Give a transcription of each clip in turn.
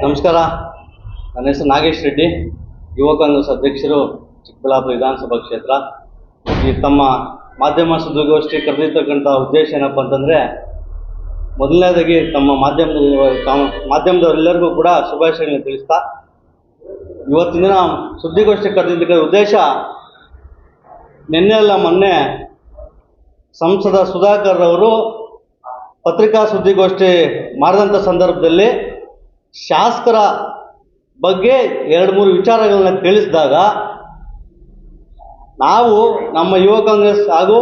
ನಮಸ್ಕಾರ. ನನ್ನ ಹೆಸರು ನಾಗೇಶ್ ರೆಡ್ಡಿ, ಯುವ ಕಾಂಗ್ರೆಸ್ ಅಧ್ಯಕ್ಷರು, ಚಿಕ್ಕಬಳ್ಳಾಪುರ ವಿಧಾನಸಭಾ ಕ್ಷೇತ್ರ. ಈ ತಮ್ಮ ಮಾಧ್ಯಮ ಸುದ್ದಿಗೋಷ್ಠಿ ಕರೆದಿರ್ತಕ್ಕಂಥ ಉದ್ದೇಶ ಏನಪ್ಪ ಅಂತಂದರೆ, ಮೊದಲನೇದಾಗಿ ತಮ್ಮ ಮಾಧ್ಯಮದವರೆಲ್ಲರಿಗೂ ಕೂಡ ಶುಭಾಶಯಗಳನ್ನು ತಿಳಿಸ್ತಾ, ಇವತ್ತಿನ ದಿನ ಸುದ್ದಿಗೋಷ್ಠಿ ಕರೆದಿದ್ದಕ್ಕೆ ಉದ್ದೇಶ, ನಿನ್ನೆ ಅಲ್ಲ ಮೊನ್ನೆ ಸಂಸದ ಸುಧಾಕರ್ ಅವರು ಪತ್ರಿಕಾ ಸುದ್ದಿಗೋಷ್ಠಿ ಮಾಡಿದಂಥ ಸಂದರ್ಭದಲ್ಲಿ ಶಾಸಕರ ಬಗ್ಗೆ 2-3 ವಿಚಾರಗಳನ್ನ ತಿಳಿಸಿದಾಗ ನಾವು ನಮ್ಮ ಯುವ ಕಾಂಗ್ರೆಸ್ ಹಾಗೂ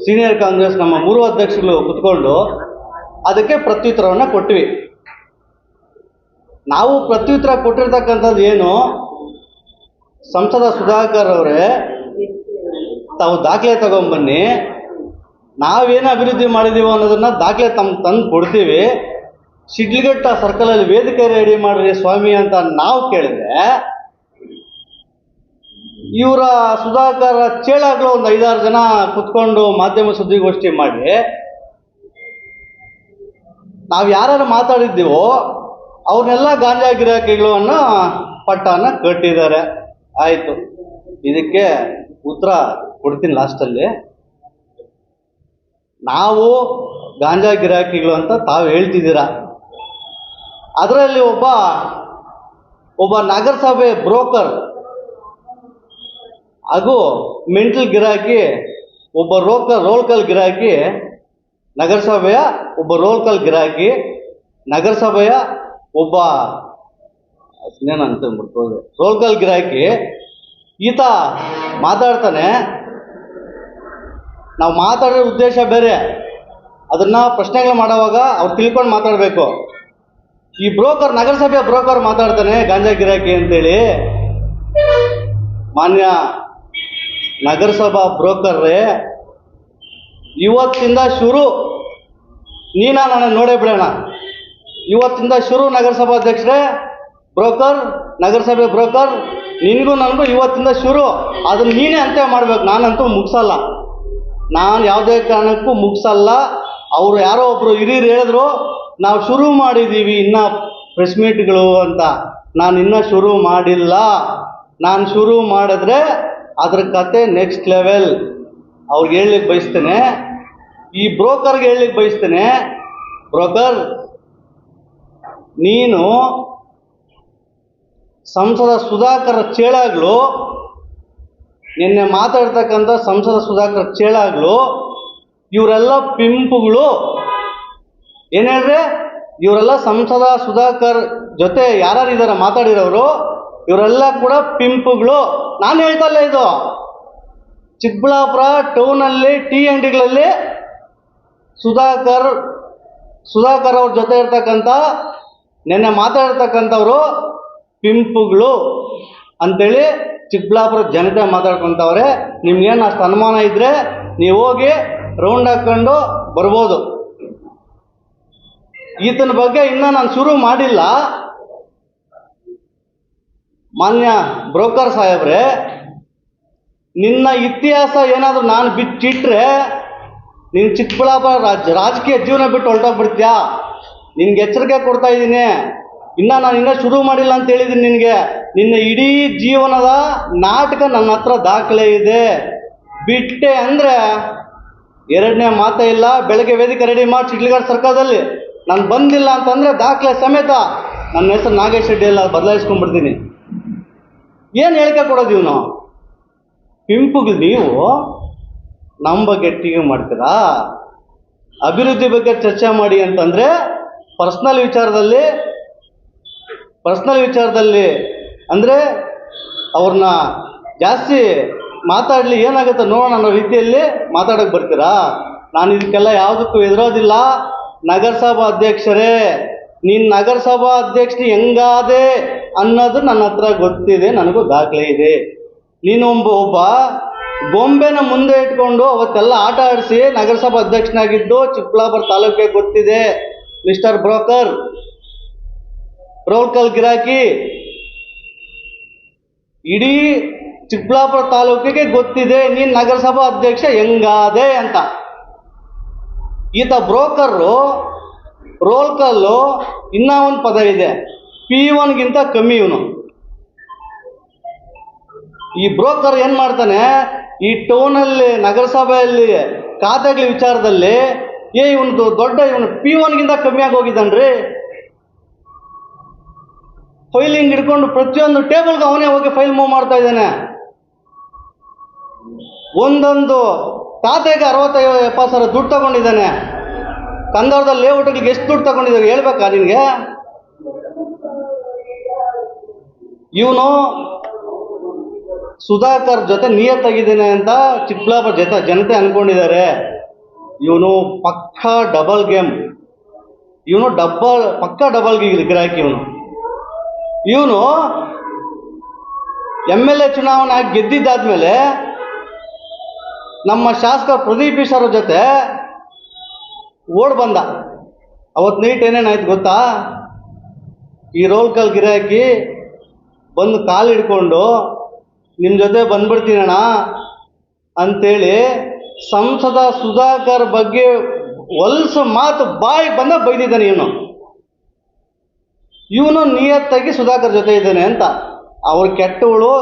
ಸೀನಿಯರ್ ಕಾಂಗ್ರೆಸ್ ನಮ್ಮ 3 ಅಧ್ಯಕ್ಷಗಳು ಕುತ್ಕೊಂಡು ಅದಕ್ಕೆ ಪ್ರತ್ಯುತ್ತರವನ್ನು ಕೊಟ್ವಿ. ನಾವು ಪ್ರತ್ಯುತ್ತರ ಕೊಟ್ಟಿರ್ತಕ್ಕಂಥದ್ದು ಏನು, ಸಂಸದ ಸುಧಾಕರ್ ಅವರೇ ತಾವು ದಾಖಲೆ ತಗೊಂಬನ್ನಿ, ನಾವೇನು ಅಭಿವೃದ್ಧಿ ಮಾಡಿದ್ದೀವೋ ಅನ್ನೋದನ್ನು ದಾಖಲೆ ತಂದು ಕೊಡ್ತೀವಿ, ಶಿಡ್ಲಘಟ್ಟ ಸರ್ಕಲಲ್ಲಿ ವೇದಿಕೆ ರೆಡಿ ಮಾಡ್ರಿ ಸ್ವಾಮಿ ಅಂತ ನಾವು ಕೇಳಿದ್ರೆ, ಇವರ ಸುಧಾಕರ್ ಚೇಳಾಗ್ಲು ಒಂದು 5-6 ಜನ ಕುತ್ಕೊಂಡು ಮಾಧ್ಯಮ ಸುದ್ದಿಗೋಷ್ಠಿ ಮಾಡಿ ನಾವು ಯಾರು ಮಾತಾಡಿದ್ದೀವೋ ಅವ್ರನ್ನೆಲ್ಲ ಗಾಂಜಾ ಗಿರಾಕಿಗಳು ಅನ್ನೋ ಪಟ್ಟನ ಕಟ್ಟಿದ್ದಾರೆ. ಆಯಿತು, ಇದಕ್ಕೆ ಉತ್ತರ ಕೊಡ್ತೀನಿ ಲಾಸ್ಟಲ್ಲಿ. ನಾವು ಗಾಂಜಾ ಗಿರಾಕಿಗಳು ಅಂತ ತಾವು ಹೇಳ್ತಿದ್ದೀರಾ, ಅದರಲ್ಲಿ ಒಬ್ಬ ನಗರಸಭೆ ಬ್ರೋಕರ್ ಹಾಗೂ ಮೆಂಟಲ್ ಗಿರಾಕಿ, ಒಬ್ಬ ರೋಲ್ಕಲ್ ಗಿರಾಕಿ, ನಗರಸಭೆಯ ಒಬ್ಬ ರೋಲ್ಕಲ್ ಗಿರಾಕಿ, ನಗರಸಭೆಯ ಒಬ್ಬ ಇನ್ನೇನಂತ ರೋಲ್ಕಲ್ ಗಿರಾಕಿ, ಈತ ಮಾತಾಡ್ತಾನೆ. ನಾವು ಮಾತಾಡೋ ಉದ್ದೇಶ ಬೇರೆ, ಅದನ್ನು ಪ್ರಶ್ನೆಗಳು ಮಾಡುವಾಗ ಅವ್ರು ತಿಳ್ಕೊಂಡು ಮಾತಾಡಬೇಕು. ಈ ಬ್ರೋಕರ್, ನಗರಸಭೆಯ ಬ್ರೋಕರ್ ಮಾತಾಡ್ತಾನೆ ಗಾಂಜಾ ಗಿರಾಕಿ ಅಂತೇಳಿ. ಮಾನ್ಯ ನಗರಸಭಾ ಬ್ರೋಕರ್ರೇ, ಇವತ್ತಿಂದ ಶುರು, ನಾನು ನೋಡೇ ಬಿಡೋಣ, ಇವತ್ತಿಂದ ಶುರು ನಗರಸಭಾ ಅಧ್ಯಕ್ಷರೇ, ಬ್ರೋಕರ್, ನಗರಸಭೆ ಬ್ರೋಕರ್, ನಿನಗೂ ನನಗೂ ಇವತ್ತಿಂದ ಶುರು. ಅದನ್ನು ನೀನೇ ಅಂತ್ಯ ಮಾಡಬೇಕು, ನಾನಂತೂ ಮುಗಿಸಲ್ಲ, ನಾನು ಯಾವುದೇ ಕಾರಣಕ್ಕೂ ಮುಗಿಸಲ್ಲ. ಅವರು ಯಾರೋ ಒಬ್ಬರು ಹಿರಿಯರು ಹೇಳಿದ್ರು ನಾವು ಶುರು ಮಾಡಿದ್ದೀವಿ ಇನ್ನೂ ಪ್ರೆಸ್ ಮೀಟ್ಗಳು ಅಂತ. ನಾನು ಇನ್ನೂ ಶುರು ಮಾಡಿಲ್ಲ. ನಾನು ಶುರು ಮಾಡಿದ್ರೆ ಅದ್ರ ಕತೆ ನೆಕ್ಸ್ಟ್ ಲೆವೆಲ್. ಅವ್ರಿಗೆ ಹೇಳಲಿಕ್ಕೆ ಬಯಸ್ತೇನೆ, ಈ ಬ್ರೋಕರ್ಗೆ ಹೇಳಲಿಕ್ಕೆ ಬಯಸ್ತೇನೆ, ಬ್ರೋಕರ್, ನೀನು ಸಂಸದ ಸುಧಾಕರ್ ಚೇಳಾಗ್ಲು, ನಿನ್ನೆ ಮಾತಾಡ್ತಕ್ಕಂಥ ಸಂಸದ ಸುಧಾಕರ್ ಚೇಳಾಗ್ಲು, ಇವರೆಲ್ಲ ಪಿಂಪುಗಳು. ಏನು ಹೇಳಿದ್ರೆ, ಇವರೆಲ್ಲ ಸಂಸದ ಸುಧಾಕರ್ ಜೊತೆ ಯಾರ್ಯಾರಿದ್ದಾರೆ ಮಾತಾಡಿರೋರು, ಇವರೆಲ್ಲ ಕೂಡ ಪಿಂಪುಗಳು. ನಾನು ಹೇಳ್ತಲ್ಲ, ಇದು ಚಿಕ್ಕಬಳ್ಳಾಪುರ ಟೌನಲ್ಲಿ ಟೀ ಅಂಗಡಿಗಳಲ್ಲಿ ಸುಧಾಕರ್ ಅವ್ರ ಜೊತೆ ಇರ್ತಕ್ಕಂಥ ನಿನ್ನೆ ಮಾತಾಡ್ತಕ್ಕಂಥವ್ರು ಪಿಂಪುಗಳು ಅಂಥೇಳಿ ಚಿಕ್ಕಬಳ್ಳಾಪುರ ಜನತೆ ಮಾತಾಡ್ಕೊತವ್ರೆ. ನಿಮ್ಗೇನು ಅಷ್ಟು ಅನುಮಾನ ಇದ್ದರೆ ನೀವು ಹೋಗಿ ರೌಂಡ್ ಹಾಕ್ಕೊಂಡು ಬರ್ಬೋದು. ಈತನ ಬಗ್ಗೆ ಇನ್ನೂ ನಾನು ಶುರು ಮಾಡಿಲ್ಲ. ಮಾನ್ಯ ಬ್ರೋಕರ್ ಸಾಹೇಬ್ರೆ, ನಿನ್ನ ಇತಿಹಾಸ ಏನಾದರೂ ನಾನು ಬಿಟ್ಟಿಟ್ರೆ ನಿನ್ನ ಚಿಕ್ಕಬಳ್ಳಾಪುರ ರಾಜಕೀಯ ಜೀವನ ಬಿಟ್ಟು ಹೊರಟೋಗ್ಬಿಡ್ತೀಯಾ? ನಿನ್ಗೆ ಎಚ್ಚರಿಕೆ ಕೊಡ್ತಾ ಇದ್ದೀನಿ. ನಾನು ಇನ್ನೂ ಶುರು ಮಾಡಿಲ್ಲ ಅಂತ ಹೇಳಿದ್ದೀನಿ ನಿನಗೆ. ನಿನ್ನ ಇಡೀ ಜೀವನದ ನಾಟಕ ನನ್ನ ಹತ್ರ ದಾಖಲೆ ಇದೆ. ಬಿಟ್ಟೆ ಅಂದರೆ ಎರಡನೇ ಮಾತೇ ಇಲ್ಲ. ಬೆಳಗ್ಗೆ ವೇದಿಕೆ ರೆಡಿ ಮಾಡಿ ಶಿಡ್ಲಘಟ್ಟ ಸರ್ಕಲ್ದಲ್ಲಿ ನಾನು ಬಂದಿಲ್ಲ ಅಂತಂದರೆ ದಾಖಲೆ ಸಮೇತ ನನ್ನ ಹೆಸರು ನಾಗೇಶ್ ರೆಡ್ಡಿ ಎಲ್ಲ ಬದಲಾಯಿಸ್ಕೊಂಡ್ಬಿಡ್ತೀನಿ. ಏನು ಹೇಳಿಕೆ ಕೊಡೋದು ಇವನು? ಪಿಂಪುಗಳು ನೀವು ನಮ್ಮ ಬಗ್ಗೆ ಟೀಕೆ ಮಾಡ್ತೀರಾ? ಅಭಿವೃದ್ಧಿ ಬಗ್ಗೆ ಚರ್ಚೆ ಮಾಡಿ ಅಂತಂದರೆ ಪರ್ಸ್ನಲ್ ವಿಚಾರದಲ್ಲಿ ಅಂದರೆ ಅವ್ರನ್ನ ಜಾಸ್ತಿ ಮಾತಾಡಲಿ, ಏನಾಗುತ್ತೆ ನೋಡೋಣ ಅನ್ನೋ ರೀತಿಯಲ್ಲಿ ಮಾತಾಡೋಕ್ಕೆ ಬರ್ತೀರಾ? ನಾನು ಇದಕ್ಕೆಲ್ಲ ಯಾವುದಕ್ಕೂ ಎದುರೋದಿಲ್ಲ. ನಗರಸಭಾ ಅಧ್ಯಕ್ಷರೇ, ನೀನು ನಗರಸಭಾ ಅಧ್ಯಕ್ಷರು ಹೆಂಗಾದೆ ಅನ್ನೋದು ನನ್ನ ಹತ್ರ ಗೊತ್ತಿದೆ, ನನಗೂ ದಾಖಲೆ ಇದೆ. ನೀನು ಒಬ್ಬ ಗೊಂಬೆನ ಮುಂದೆ ಇಟ್ಕೊಂಡು ಅವತ್ತೆಲ್ಲ ಆಟ ಆಡಿಸಿ ನಗರಸಭಾ ಅಧ್ಯಕ್ಷನಾಗಿದ್ದು ಚಿಕ್ಕಬಳ್ಳಾಪುರ ತಾಲೂಕಿಗೆ ಗೊತ್ತಿದೆ. ಮಿಸ್ಟರ್ ಬ್ರೋಕರ್, ರೋಲ್ಕಲ್ ಗಿರಾಕಿ, ಇಡೀ ಚಿಕ್ಕಬಳ್ಳಾಪುರ ತಾಲೂಕಿಗೆ ಗೊತ್ತಿದೆ ನೀನು ನಗರಸಭಾ ಅಧ್ಯಕ್ಷ ಹೆಂಗಾದೆ ಅಂತ. ಈತ ಬ್ರೋಕರು, ರೋಲ್ಕಲ್ಲು, ಇನ್ನೂ ಒಂದು ಪದ ಇದೆ, P1ಗಿಂತ ಕಮ್ಮಿ ಇವನು. ಈ ಬ್ರೋಕರ್ ಏನು ಮಾಡ್ತಾನೆ, ಈ ಟೌನಲ್ಲಿ ನಗರಸಭೆಯಲ್ಲಿ ಖಾತೆಗಳ ವಿಚಾರದಲ್ಲಿ ಇವನು ದೊಡ್ಡ, ಇವನು P1ಗಿಂತ ಕಮ್ಮಿ ಆಗಿ ಹೋಗಿದ್ದಾನ್ರಿ. ಫೈಲಿಂಗ್ ಹಿಡ್ಕೊಂಡು ಪ್ರತಿಯೊಂದು ಟೇಬಲ್ಗೆ ಅವನೇ ಹೋಗಿ ಫೈಲ್ ಮೂವ್ ಮಾಡ್ತಾ ಇದ್ದಾನೆ. ಒಂದೊಂದು ಖಾತೆಗೆ 60-70 ಸಾವಿರ ದುಡ್ಡು ತಗೊಂಡಿದ್ದಾನೆ. ಕಂದಾವರದ ಲೇಔಟ್ಗಳಿಗೆ ಎಷ್ಟು ದುಡ್ಡು ತಗೊಂಡಿದ್ದಾರೆ ಹೇಳ್ಬೇಕಾ ನಿನಗೆ? ಇವನು ಸುಧಾಕರ್ ಜೊತೆ ನಿಯತ್ತಾಗಿದ್ದೇನೆ ಅಂತ ಚಿಕ್ಕಬಳ್ಳಾಪುರ ಜನತೆ ಅನ್ಕೊಂಡಿದ್ದಾರೆ. ಇವನು ಪಕ್ಕಾ ಡಬಲ್ ಗೇಮ್, ಇವನು ಪಕ್ಕಾ ಡಬಲ್ ಗಿರಾಕಿ. ಇವನು MLA ಚುನಾವಣೆ ಗೆದ್ದಿದ್ದಾದ್ಮೇಲೆ ನಮ್ಮ ಶಾಸಕ ಪ್ರದೀಪ್ ಈಶ್ವರ ಜೊತೆ ಓಡ್ ಬಂದ. ಅವತ್ತು ನೈಟ್ ಏನೇನಾಯ್ತು ಗೊತ್ತಾ? ಈ ರೋಲ್ ಕಾಲ್ ಗಿರಾಕಿ ಬಂದು ಕಾಲು ಹಿಡ್ಕೊಂಡು ನಿಮ್ಮ ಜೊತೆ ಬಂದ್ಬಿಡ್ತೀನಣ್ಣ ಅಂತೇಳಿ ಸಂಸದ ಸುಧಾಕರ್ ಬಗ್ಗೆ ಹೊಲ್ಸು ಮಾತು ಬಾಯಿ ಬಂದ ಬೈದಿದ್ದಾನೆ. ಇವನು ನಿಯತ್ತಾಗಿ ಸುಧಾಕರ್ ಜೊತೆ ಇದ್ದಾನೆ ಅಂತ. ಅವ್ರು ಕೆಟ್ಟವಳು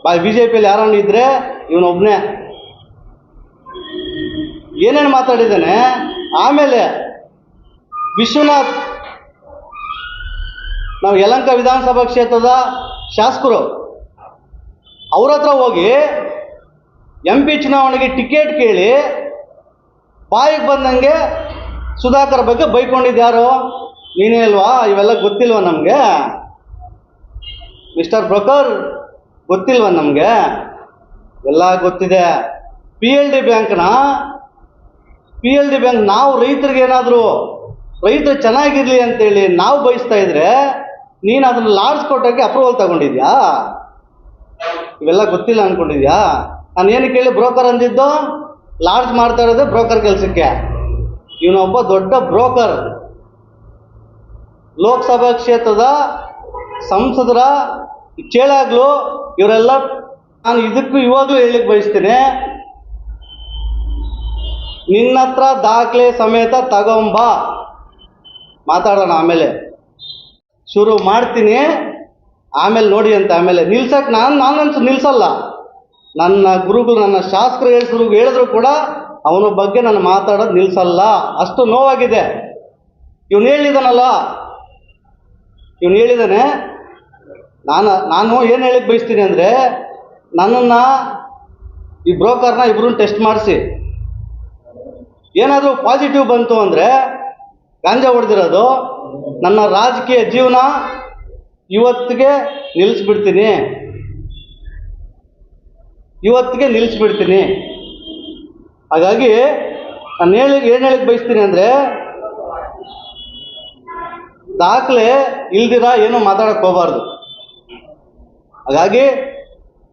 BJPಯಲ್ಲಿ ಯಾರನ್ನ ಇದ್ರೆ ಇವನೊಬ್ಬನೇ ಏನೇನು ಮಾತಾಡಿದ್ದಾನೆ. ಆಮೇಲೆ ವಿಶ್ವನಾಥ್, ನಾವು ಯಲಹಂಕ ವಿಧಾನಸಭಾ ಕ್ಷೇತ್ರದ ಶಾಸಕರು, ಅವ್ರ ಹತ್ರ ಹೋಗಿ MP ಚುನಾವಣೆಗೆ ಟಿಕೆಟ್ ಕೇಳಿ ಬಾಯಿಗೆ ಬಂದಂಗೆ ಸುಧಾಕರ್ ಬಗ್ಗೆ ಬೈಕೊಂಡಿದ್ಯಾರು? ನೀನೇ ಅಲ್ವಾ? ಇವೆಲ್ಲ ಗೊತ್ತಿಲ್ವ ನಮಗೆ? ಮಿಸ್ಟರ್ ಬ್ರೋಕರ್, ಗೊತ್ತಿಲ್ವ ನಮಗೆ? ಎಲ್ಲ ಗೊತ್ತಿದೆ. PLD ಬ್ಯಾಂಕ್ ನಾವು ರೈತರಿಗೆ ಏನಾದರೂ ರೈತರು ಚೆನ್ನಾಗಿರಲಿ ಅಂತೇಳಿ ನಾವು ಬಯಸ್ತಾ ಇದ್ರೆ ನೀನು ಅದನ್ನು ಲಾಡ್ಜ್ ಕೊಟ್ಟೋಕ್ಕೆ ಅಪ್ರೂವಲ್ ತಗೊಂಡಿದ್ಯಾ? ಇವೆಲ್ಲ ಗೊತ್ತಿಲ್ಲ ಅಂದ್ಕೊಂಡಿದ್ಯಾ? ನಾನು ಏನಕ್ಕೆ ಹೇಳಿ ಬ್ರೋಕರ್ ಅಂದಿದ್ದು? ಲಾಡ್ಜ್ ಮಾಡ್ತಾ ಇರೋದೇ ಬ್ರೋಕರ್ ಕೆಲಸಕ್ಕೆ. ಇವನೊಬ್ಬ ದೊಡ್ಡ ಬ್ರೋಕರ್. ಲೋಕಸಭಾ ಕ್ಷೇತ್ರದ ಸಂಸದರ ಚೇಳಾಗ್ಲು ಇವರೆಲ್ಲ, ನಾನು ಇದಕ್ಕೂ ಇವಾಗಲೂ ಹೇಳಲಿಕ್ಕೆ ಬಯಸ್ತೀನಿ, ನಿನ್ನ ಹತ್ರ ದಾಖಲೆ ಸಮೇತ ತಗೊಂಬ, ಮಾತಾಡೋಣ. ಆಮೇಲೆ ಶುರು ಮಾಡ್ತೀನಿ, ಆಮೇಲೆ ನೋಡಿ ಅಂತ. ಆಮೇಲೆ ನಿಲ್ಸಕ್ಕೆ ನಾನಂತೂ ನಿಲ್ಸಲ್ಲ. ನನ್ನ ಗುರುಗಳು, ನನ್ನ ಶಾಸಕರು ಹೇಳಿದ್ರು ಕೂಡ ಅವನ ಬಗ್ಗೆ ನಾನು ಮಾತಾಡೋದು ನಿಲ್ಸಲ್ಲ. ಅಷ್ಟು ನೋವಾಗಿದೆ. ಇವನು ಹೇಳಿದಾನೆ. ನಾನು ಏನು ಹೇಳಕ್ಕೆ ಬಯಸ್ತೀನಿ ಅಂದರೆ, ನನ್ನನ್ನು ಈ ಬ್ರೋಕರ್ನ ಇಬ್ಬರನ್ನ ಟೆಸ್ಟ್ ಮಾಡಿಸಿ ಏನಾದರೂ ಪಾಸಿಟಿವ್ ಬಂತು ಅಂದರೆ ಗಾಂಜಾ ಹೊಡೆದಿರೋದು, ನನ್ನ ರಾಜಕೀಯ ಜೀವನ ಇವತ್ತಿಗೆ ನಿಲ್ಲಿಸ್ಬಿಡ್ತೀನಿ. ಹಾಗಾಗಿ ನಾನು ಏನು ಹೇಳಕ್ಕೆ ಬಯಸ್ತೀನಿ ಅಂದರೆ, ದಾಖಲೆ ಇಲ್ದಿರ ಏನೂ ಮಾತಾಡೋಕ್ಕೆ ಹೋಗಬಾರ್ದು. ಹಾಗಾಗಿ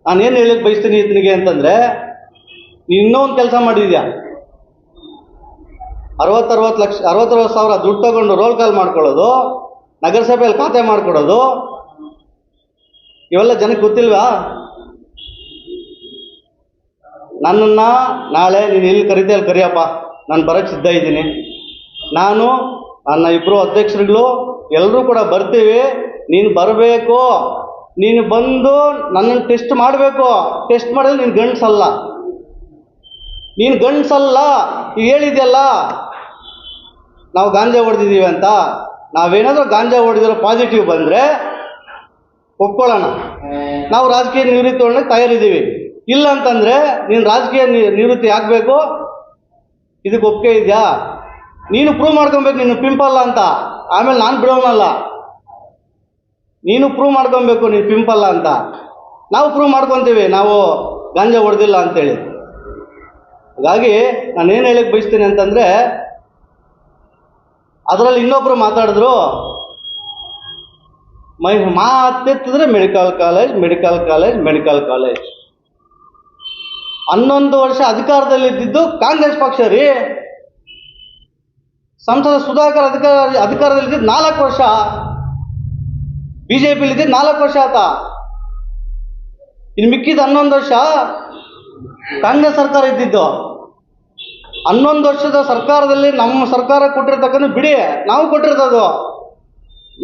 ನಾನೇನು ಹೇಳಕ್ಕೆ ಬಯಸ್ತೀನಿ ಇದನಿಗೆ ಅಂತಂದರೆ, ನೀನು ಇನ್ನೊಂದು ಕೆಲಸ ಮಾಡಿದ್ಯಾ. 60 ಸಾವಿರ ದುಡ್ಡು ತಗೊಂಡು ರೋಲ್ ಕಾಲ್ ಮಾಡ್ಕೊಳ್ಳೋದು, ನಗರಸಭೆಯಲ್ಲಿ ಖಾತೆ ಮಾಡಿಕೊಡೋದು, ಇವೆಲ್ಲ ಜನಕ್ಕೆ ಗೊತ್ತಿಲ್ವಾ? ನನ್ನನ್ನು ನಾಳೆ ನೀನು ಎಲ್ಲಿ ಕರೀತೀಯಲ್ಲಿ ಕರಿಯಪ್ಪ, ನಾನು ಬರೋಕ್ಕೆ ಸಿದ್ಧ ಇದ್ದೀನಿ. ನಾನು, ನನ್ನ ಇಬ್ಬರು ಅಧ್ಯಕ್ಷರುಗಳು ಎಲ್ಲರೂ ಕೂಡ ಬರ್ತೀವಿ. ನೀನು ಬರಬೇಕು. ನೀನು ಬಂದು ನನ್ನನ್ನು ಟೆಸ್ಟ್ ಮಾಡಬೇಕು. ಟೆಸ್ಟ್ ಮಾಡಿದ್ರೆ ನೀನು ಗಂಡಸಲ್ಲ. ಈಗ ಹೇಳಿದೆಯಲ್ಲ ನಾವು ಗಾಂಜಾ ಹೊಡೆದಿದ್ದೀವಿ ಅಂತ. ನಾವೇನಾದರೂ ಗಾಂಜಾ ಹೊಡೆದಿರೋ ಪಾಸಿಟಿವ್ ಬಂದರೆ ಒಪ್ಕೊಳ್ಳೋಣ, ನಾವು ರಾಜಕೀಯ ನಿವೃತ್ತಿ ಒಳಗೆ ತಯಾರಿದ್ದೀವಿ. ಇಲ್ಲ ಅಂತಂದರೆ ನೀನು ರಾಜಕೀಯ ನಿವೃತ್ತಿ ಆಗಬೇಕು, ಇದಕ್ಕೆ ಒಪ್ಪಿಗೆ ಇದೆಯಾ? ನೀನು ಪ್ರೂವ್ ಮಾಡ್ಕೊಬೇಕು ನೀನು ಪಿಂಪಲ್ಲ ಅಂತ. ಆಮೇಲೆ ನಾನು ಬಿಡೋನಲ್ಲ. ನೀನು ಪ್ರೂವ್ ಮಾಡ್ಕೊಬೇಕು ನೀನು ಪಿಂಪಲ್ಲ ಅಂತ. ನಾವು ಪ್ರೂವ್ ಮಾಡ್ಕೊತೀವಿ ನಾವು ಗಾಂಜಾ ಹೊಡೆದಿಲ್ಲ ಅಂತೇಳಿ. ಹಾಗಾಗಿ ನಾನೇನು ಹೇಳಕ್ಕೆ ಬಯಸ್ತೀನಿ ಅಂತಂದರೆ, ಅದರಲ್ಲಿ ಇನ್ನೊಬ್ಬರು ಮಾತಾಡಿದ್ರು, ಮಾತೆತ್ತಿದ್ರೆ ಮೆಡಿಕಲ್ ಕಾಲೇಜ್. 11 ವರ್ಷ ಅಧಿಕಾರದಲ್ಲಿದ್ದು ಕಾಂಗ್ರೆಸ್ ಪಕ್ಷ ರೀ. ಸಂಸದ ಸುಧಾಕರ್ ಅಧಿಕಾರದಲ್ಲಿದ್ದು 4 ವರ್ಷ, BJPಲಿದ್ದು 4 ವರ್ಷ ಆತ. ಇನ್ನು ಮಿಕ್ಕಿದ 11 ವರ್ಷ ಕಾಂಗ್ರೆಸ್ ಸರ್ಕಾರ ಇದ್ದಿದ್ದು. 11 ವರ್ಷದ ಸರ್ಕಾರದಲ್ಲಿ ನಮ್ಮ ಸರ್ಕಾರ ಕೊಟ್ಟಿರ್ತಕ್ಕಂಥ ಬಿಡಿ, ನಾವು ಕೊಟ್ಟಿರ್ತದ್ದು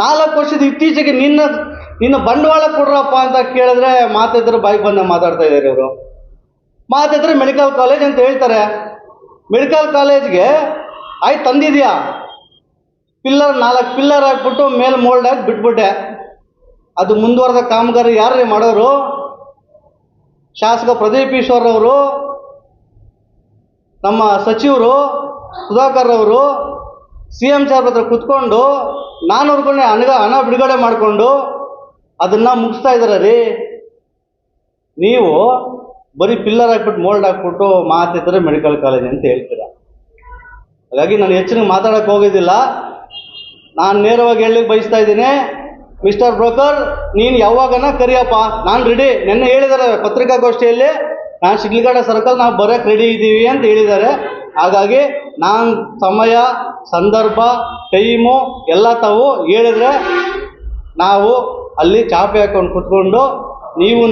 4 ವರ್ಷದ ಇತ್ತೀಚೆಗೆ ನಿನ್ನ ಬಂಡವಾಳ ಕೊಡ್ರಪ್ಪ ಅಂತ ಕೇಳಿದ್ರೆ ಮಾತಿದ್ರೆ ಬಾಯಿಗೆ ಬಂದ ಮಾತಾಡ್ತಾ ಇದ್ದಾರೆ ಇವರು. ಮಾತಿದ್ರೆ ಮೆಡಿಕಲ್ ಕಾಲೇಜ್ ಅಂತ ಹೇಳ್ತಾರೆ. ಮೆಡಿಕಲ್ ಕಾಲೇಜ್ಗೆ ಆಯ್ತು ತಂದಿದ್ಯಾ, 4 ಪಿಲ್ಲರ್ ಹಾಕ್ಬಿಟ್ಟು ಮೇಲೆ ಮೋಲ್ಡ್ ಹಾಕಿ ಬಿಟ್ಬಿಟ್ಟೆ. ಅದು ಮುಂದುವರೆದ ಕಾಮಗಾರಿ ಯಾರೇ ಮಾಡೋರು? ಶಾಸಕ ಪ್ರದೀಪ್ ಈಶ್ವರ್ ಅವರು, ನಮ್ಮ ಸಚಿವರು ಸುಧಾಕರ್ ಅವರು CM ಸಾಹೇಬ್ರ ಹತ್ರ ಕುತ್ಕೊಂಡು 400 ಕೋಟಿ ಹಣ ಬಿಡುಗಡೆ ಮಾಡಿಕೊಂಡು ಅದನ್ನ ಮುಗಿಸ್ತಾ ಇದ್ದಾರೆ ರೀ. ನೀವು ಬರೀ ಪಿಲ್ಲರ್ ಹಾಕ್ಬಿಟ್ಟು ಮೋಲ್ಡ್ ಹಾಕ್ಬಿಟ್ಟು ಮಾತಿದ್ರೆ ಮೆಡಿಕಲ್ ಕಾಲೇಜ್ ಅಂತ ಹೇಳ್ತೀರ. ಹಾಗಾಗಿ ನಾನು ಹೆಚ್ಚಿನ ಮಾತಾಡಕ್ಕೆ ಹೋಗೋದಿಲ್ಲ. ನಾನು ನೇರವಾಗಿ ಹೇಳಲಿಕ್ಕೆ ಬಯಸ್ತಾ ಇದ್ದೀನಿ, ಮಿಸ್ಟರ್ ಬ್ರೋಕರ್, ನೀನು ಯಾವಾಗನ ಕರಿಯಪ್ಪ, ನಾನು ರೆಡಿ. ನೆನ್ನೆ ಹೇಳಿದ್ದಾರೆ ಪತ್ರಿಕಾಗೋಷ್ಠಿಯಲ್ಲಿ, ನಾನು ಶಿಡ್ಲಘಟ್ಟ ಸರ್ಕಲ್ ನಾವು ಬರೋಕ್ಕೆ ರೆಡಿ ಇದ್ದೀವಿ ಅಂತ ಹೇಳಿದ್ದಾರೆ. ಹಾಗಾಗಿ ನಾನು ಸಮಯ, ಸಂದರ್ಭ, ಟೈಮು ಎಲ್ಲ ತಾವು ಹೇಳಿದ್ರೆ ನಾವು ಅಲ್ಲಿ ಚಾಪೆ ಹಾಕೊಂಡು ಕುತ್ಕೊಂಡು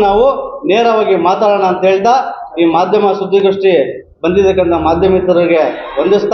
ನಾವು ನೇರವಾಗಿ ಮಾತಾಡೋಣ ಅಂತ ಹೇಳ್ತಾ ಈ ಮಾಧ್ಯಮ ಸುದ್ದಿಗೋಷ್ಠಿ ಬಂದಿದ್ದಕ್ಕಂಥ ಮಾಧ್ಯಮಿತರಿಗೆ ವಂದಿಸ್ತಾ